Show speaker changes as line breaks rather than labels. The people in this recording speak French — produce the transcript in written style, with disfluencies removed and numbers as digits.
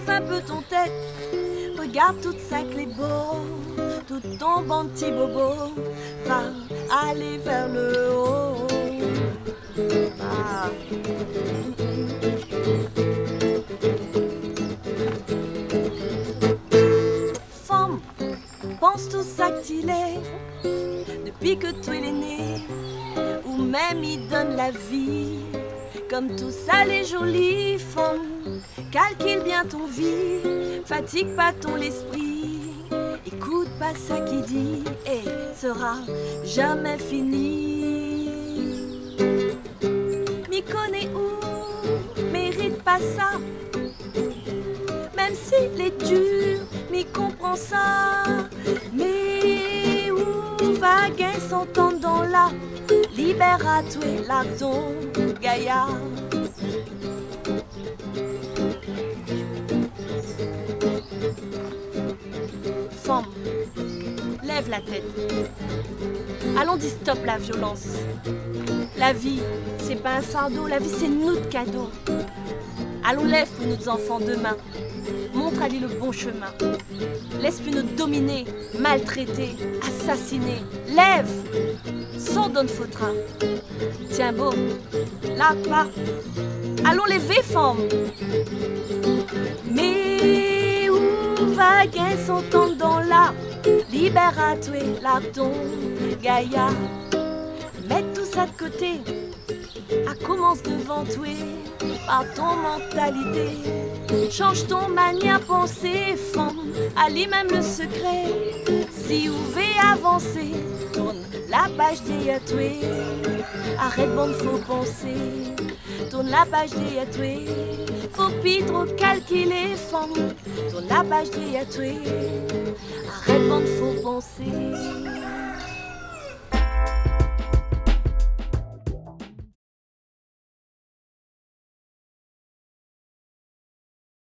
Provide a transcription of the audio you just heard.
un peu ton tête. Regarde toute sa clé beau, tout ton bon petit bobo va aller vers le haut. Ah. Femme, pense tout ça que tu l'es, depuis que toi il est né, ou même il donne la vie. Comme tout ça les jolies femmes, calcule bien ton vie, fatigue pas ton esprit, écoute pas ça qui dit et sera jamais fini. M'y connais où, mérite pas ça, même s'il est dur, m'y comprend ça. Mais où va gain s'entendre dans la libère à toi l'ardon gaillard. Femme, lève la tête. Allons dire stop la violence. La vie, c'est pas un fardeau, la vie c'est notre cadeau. Allons lève pour nos enfants demain. Montre à lui le bon chemin. Laisse plus nous dominer, maltraiter, assassiner. Lève, sans donne fautera. Tiens beau, là, là. Allons lever, femme. Mais où va gain s'entendre dans la libère à toi, l'ardon, gaillard. Mets tout ça de côté, à commence devant toi, par ton mentalité. Change ton manière penser, femme, allie même le secret. Si vous voulez avancer, tourne la page des toi. Arrête bon, faut penser, tourne la page des toi. Faut plus trop calculer, femme, tourne la page des toi. Arrête bon, faut penser.